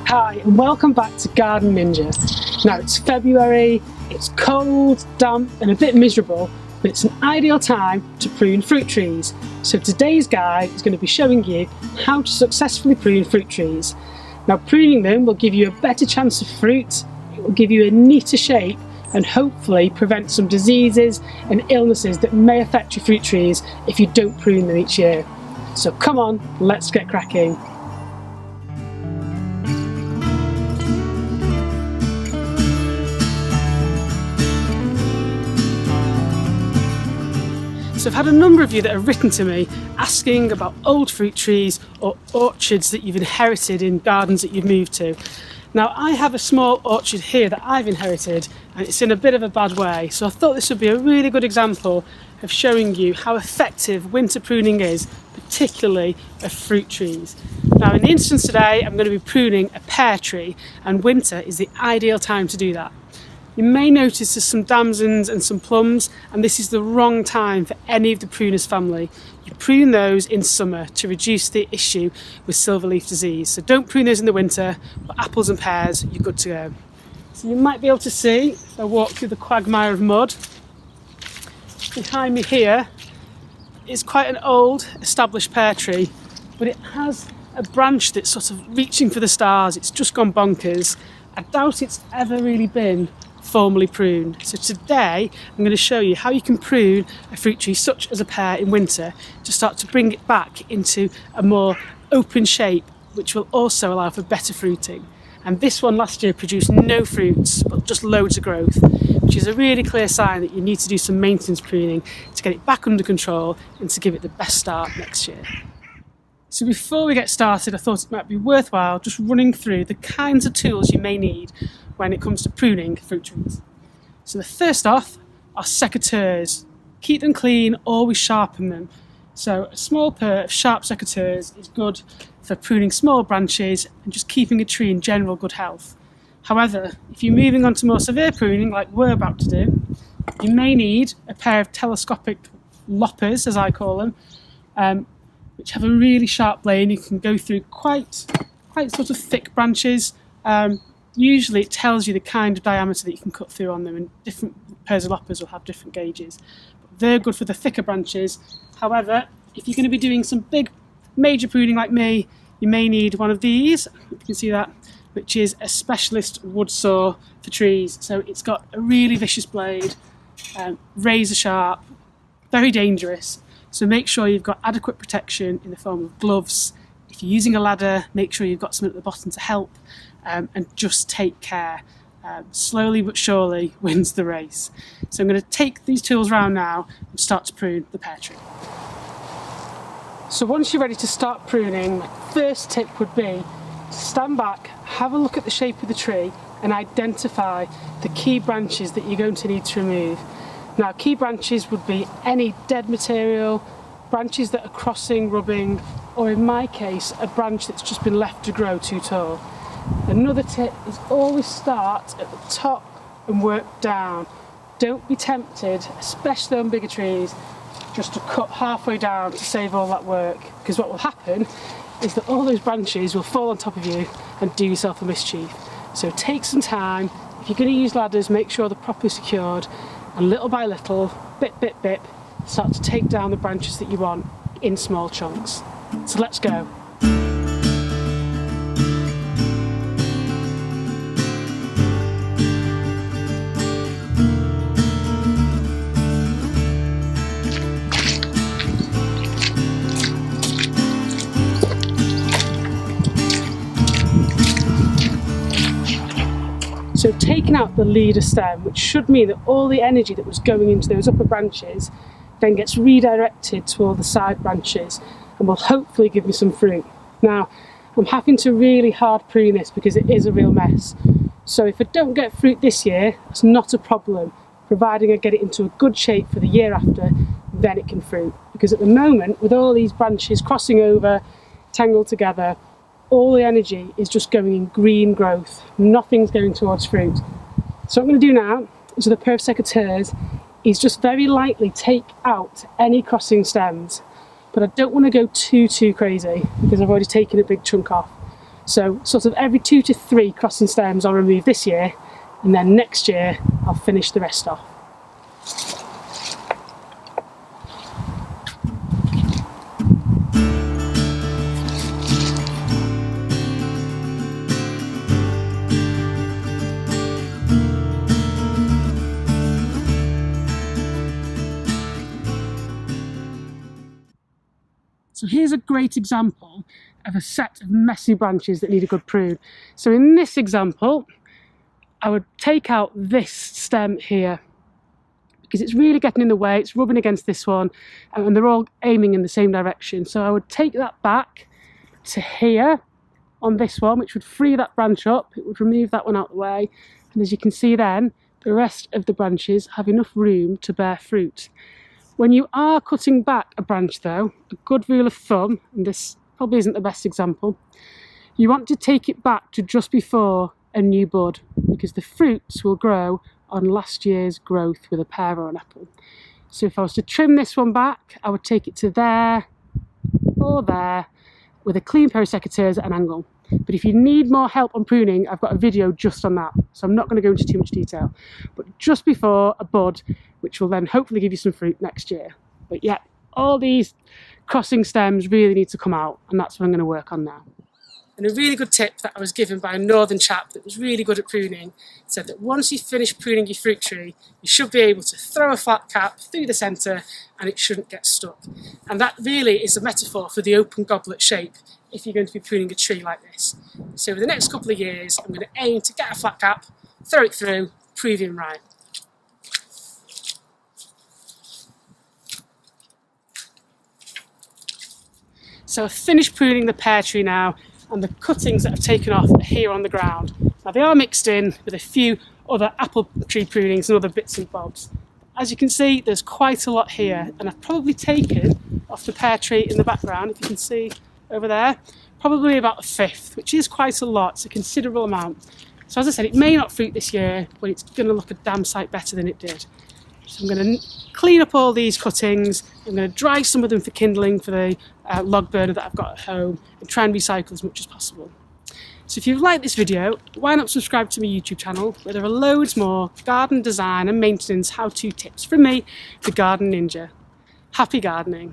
Hi and welcome back to Garden Ninja. Now it's February, it's cold, damp and a bit miserable, but it's an ideal time to prune fruit trees. So today's guide is going to be showing you how to successfully prune fruit trees. Now pruning them will give you a better chance of fruit, it will give you a neater shape and hopefully prevent some diseases and illnesses that may affect your fruit trees if you don't prune them each year. So come on, let's get cracking. So I've had a number of you that have written to me asking about old fruit trees or orchards that you've inherited in gardens that you've moved to. Now I have a small orchard here that I've inherited and it's in a bit of a bad way, so I thought this would be a really good example of showing you how effective winter pruning is, particularly of fruit trees. Now in the instance today I'm going to be pruning a pear tree, and winter is the ideal time to do that. You may notice there's some damsons and some plums, and this is the wrong time for any of the pruners family. You prune those in summer to reduce the issue with silverleaf disease. So don't prune those in the winter, but apples and pears, you're good to go. So you might be able to see, if I walk through the quagmire of mud, behind me here is quite an old established pear tree, but it has a branch that's sort of reaching for the stars. It's just gone bonkers. I doubt it's ever really been formally pruned. So today I'm going to show you how you can prune a fruit tree such as a pear in winter to start to bring it back into a more open shape, which will also allow for better fruiting. And this one last year produced no fruits but just loads of growth, which is a really clear sign that you need to do some maintenance pruning to get it back under control and to give it the best start next year. So before we get started, I thought it might be worthwhile just running through the kinds of tools you may need when it comes to pruning fruit trees. So the first off are secateurs. Keep them clean, always sharpen them. So a small pair of sharp secateurs is good for pruning small branches and just keeping a tree in general good health. However, if you're moving on to more severe pruning like we're about to do, you may need a pair of telescopic loppers, as I call them, which have a really sharp blade. You can go through quite sort of thick branches. Usually it tells you the kind of diameter that you can cut through on them, and different pairs of loppers will have different gauges. But they're good for the thicker branches. However, if you're going to be doing some big major pruning like me, you may need one of these, you can see that, which is a specialist wood saw for trees. So it's got a really vicious blade, razor sharp, very dangerous. So make sure you've got adequate protection in the form of gloves. If you're using a ladder, make sure you've got something at the bottom to help, and just take care. Slowly but surely wins the race. So I'm going to take these tools around now and start to prune the pear tree. So once you're ready to start pruning, my first tip would be to stand back, have a look at the shape of the tree and identify the key branches that you're going to need to remove. Now key branches would be any dead material, branches that are crossing, rubbing, or in my case a branch that's just been left to grow too tall. Another tip is always start at the top and work down. Don't be tempted, especially on bigger trees, just to cut halfway down to save all that work, because what will happen is that all those branches will fall on top of you and do yourself a mischief. So take some time. If you're going to use ladders, make sure they're properly secured, and little by little, bit, start to take down the branches that you want in small chunks. So let's go. So taking out the leader stem, which should mean that all the energy that was going into those upper branches then gets redirected to all the side branches and will hopefully give me some fruit. Now, I'm having to really hard prune this because it is a real mess. So if I don't get fruit this year, it's not a problem, providing I get it into a good shape for the year after, then it can fruit. Because at the moment, with all these branches crossing over, tangled together, all the energy is just going in green growth. Nothing's going towards fruit. So what I'm going to do now is with a pair of secateurs is just very lightly take out any crossing stems, but I don't want to go too crazy because I've already taken a big chunk off. So sort of every 2 to 3 crossing stems I'll remove this year, and then next year I'll finish the rest off. So here's a great example of a set of messy branches that need a good prune. So in this example, I would take out this stem here because it's really getting in the way, it's rubbing against this one, and they're all aiming in the same direction. So I would take that back to here on this one, which would free that branch up, it would remove that one out of the way, and as you can see then, the rest of the branches have enough room to bear fruit. When you are cutting back a branch though, a good rule of thumb, and this probably isn't the best example, you want to take it back to just before a new bud, because the fruits will grow on last year's growth with a pear or an apple. So if I was to trim this one back, I would take it to there or there with a clean pair of secateurs at an angle. But if you need more help on pruning, I've got a video just on that, so I'm not going to go into too much detail. But just before a bud, which will then hopefully give you some fruit next year. But yeah, all these crossing stems really need to come out, and that's what I'm going to work on now. And a really good tip that I was given by a northern chap that was really good at pruning said that once you finish pruning your fruit tree, you should be able to throw a flat cap through the centre and it shouldn't get stuck. And that really is a metaphor for the open goblet shape if you're going to be pruning a tree like this. So for the next couple of years, I'm going to aim to get a flat cap, throw it through, prove him right. So I've finished pruning the pear tree now, and the cuttings that I've taken off are here on the ground. Now they are mixed in with a few other apple tree prunings and other bits and bobs. As you can see, there's quite a lot here, and I've probably taken off the pear tree in the background, if you can see over there, probably about a fifth, which is quite a lot. It's a considerable amount. So as I said, it may not fruit this year, but it's going to look a damn sight better than it did. So I'm going to clean up all these cuttings. I'm going to dry some of them for kindling for the log burner that I've got at home, and try and recycle as much as possible. So if you've liked this video, why not subscribe to my YouTube channel, where there are loads more garden design and maintenance how-to tips from me, the Garden Ninja. Happy gardening.